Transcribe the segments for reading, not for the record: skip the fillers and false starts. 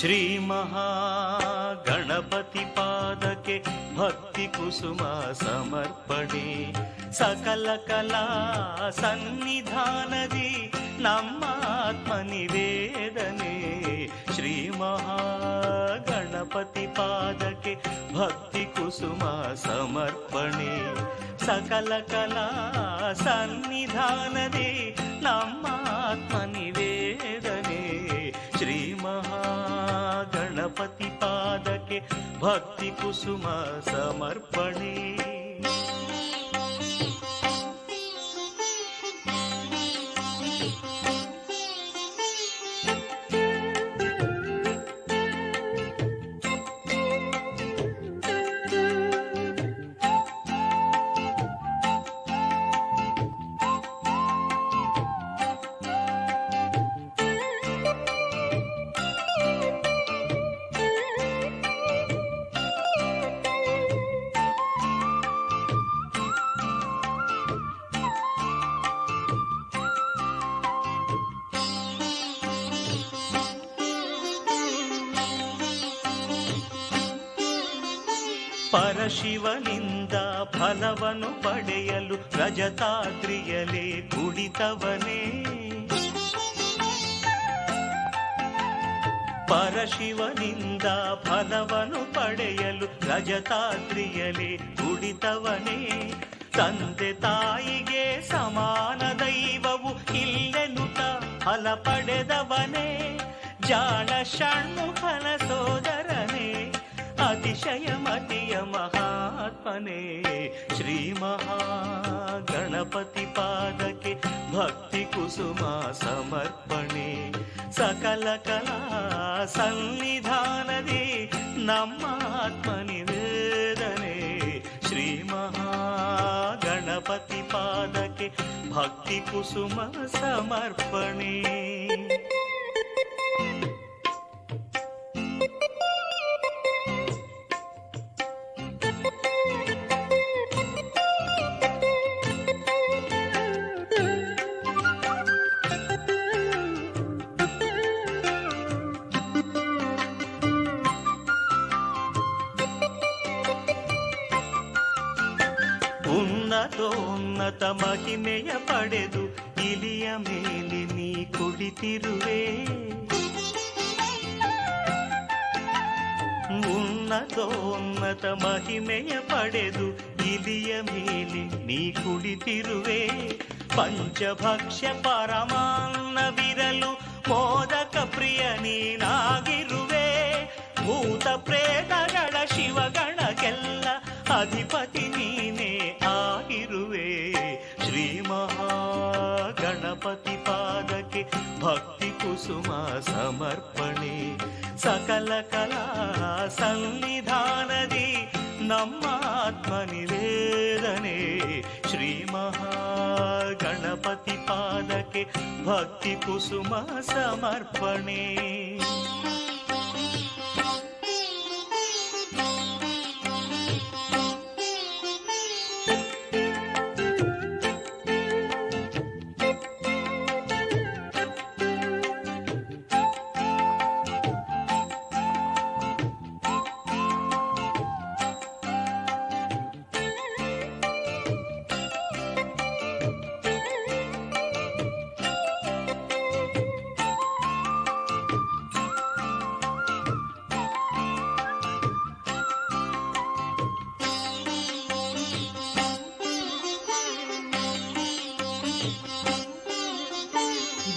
ಶ್ರೀ ಮಹಾಗಣಪತಿ ಪಾದಕ್ಕೆ ಭಕ್ತಿ ಕುಸುಮ ಸಮರ್ಪಣೆ. ಸಕಲ ಕಲಾ ಸನ್ನಿಧಾನದಿ ನಮ್ಮ ಆತ್ಮ ನಿವೇದನೆ. ಶ್ರೀ ಮಹಾಗಣಪತಿ ಪಾದಕ್ಕೆ ಭಕ್ತಿ ಕುಸುಮ ಸಮರ್ಪಣೆ. ಸಕಲ ಕಲಾ ಸನ್ನಿಧಾನದಿ ನಮ್ಮ ಆತ್ಮ ನಿವೇದನೆ. ಶ್ರೀ ಮಹಾಗಣಪತಿ ಪಾದಕ್ಕೆ ಭಕ್ತಿ ಕುಸುಮ ಸಮರ್ಪಣೆ. ಪರಶಿವನಿಂದ ಫಲವನ್ನು ಪಡೆಯಲು ರಜತಾದ್ರಿಯಲೇ ಕುಳಿತವನೇ. ಪರಶಿವನಿಂದ ಫಲವನ್ನು ಪಡೆಯಲು ರಜತಾದ್ರಿಯಲೇ ಕುಳಿತವನೇ. ತಂದೆ ತಾಯಿಗೆ ಸಮಾನ ದೈವವು ಇಲ್ಲೆನುತ ಫಲ ಪಡೆದವನೇ. ಜಾಣ ಷಣ್ಮುಖನ ಸೋದರನೇ, ಅತಿಶಯ ಮತಿಯ ಮಹಾತ್ಮನೇ. ಶ್ರೀ ಮಹಾಗಣಪತಿ ಪಾದಕ್ಕೆ ಭಕ್ತಿ ಕುಸುಮ ಸಮರ್ಪಣೆ. ಸಕಲ ಕಲಾ ಸನ್ನಿಧಾನದಿ ನಮ್ಮ ಆತ್ಮ ನಿವೇದನೆ. ಶ್ರೀ ಮಹಾಗಣಪತಿ ಪಾದಕ್ಕೆ ಭಕ್ತಿ ಕುಸುಮ ಸಮರ್ಪಣೆ. ಉನ್ನತೋನ್ನತ ಮಹಿಮೆಯ ಪಡೆದು ಇಲಿಯ ಮೇಲೆ ನೀ ಕುಳಿತಿರುವೆ. ಉನ್ನತೋನ್ನತ ಮಹಿಮೆಯ ಪಡೆದು ಇಲಿಯ ಮೇಲೆ ನೀ ಕುಳಿತಿರುವೆ. ಪಂಚಭಕ್ಷ್ಯ ಪರಮಾನ್ನವಿರಲು ಮೋದಕ ಪ್ರಿಯ ನೀನಾಗಿರುವೆ. ಭೂತ ಪ್ರೇತಗಳ ಶಿವಗಣಗೆಲ್ಲ ಅಧಿಪತಿ ನೀನೇ ಆಗಿರುವೆ. ಶ್ರೀ ಮಹಾಗಣಪತಿ ಪಾದಕ್ಕೆ ಭಕ್ತಿ ಕುಸುಮ ಸಮರ್ಪಣೆ. ಸಕಲ ಕಲಾ ಸನ್ನಿಧಾನದಿ ನಮ್ಮ ಆತ್ಮ ನಿವೇದನೆ. ಶ್ರೀ ಮಹಾಗಣಪತಿ ಪಾದಕ್ಕೆ ಭಕ್ತಿ ಕುಸುಮ ಸಮರ್ಪಣೆ.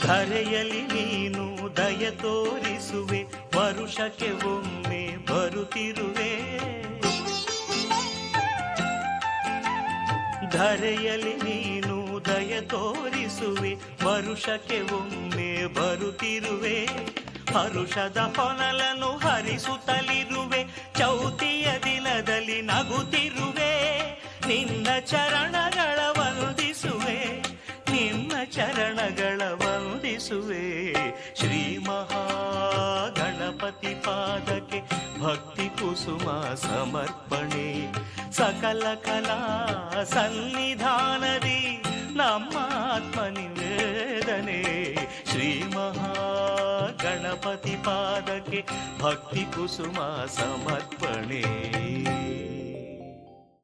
ಧರೆಯಲ್ಲಿ ನೀನು ದಯ ತೋರಿಸುವೆ, ವರುಷಕ್ಕೆ ಒಮ್ಮೆ ಬರುತ್ತಿರುವೆ. ಧರೆಯಲ್ಲಿ ನೀನು ದಯ ತೋರಿಸುವೆ, ವರುಷಕ್ಕೆ ಒಮ್ಮೆ ಬರುತ್ತಿರುವೆ. ಹರುಷದ ಹೊನಲನ್ನು ಹರಿಸುತ್ತಲಿರುವೆ, ಚೌತಿಯ ದಿನದಲ್ಲಿ ನಗುತ್ತಿರುವೆ. ನಿನ್ನ ಚರಣಗಳ ವಂದಿಸುವೆ, ನಿನ್ನ ಚರಣಗಳ ವಂದಿಸುವೆ. ಶ್ರೀ ಮಹಾಗಣಪತಿ ಪಾದಕ್ಕೆ ಭಕ್ತಿ ಕುಸುಮ ಸಮರ್ಪಣೆ. ಸಕಲ ಕಲಾ ಸನ್ನಿಧಾನದಿ ನಮ್ಮ ಆತ್ಮ ನಿವೇದನೆ. ಶ್ರೀ ಮಹಾಗಣಪತಿ ಗಣಪತಿ ಪಾದಕ್ಕೆ ಭಕ್ತಿ ಕುಸುಮ ಸಮರ್ಪಣೆ.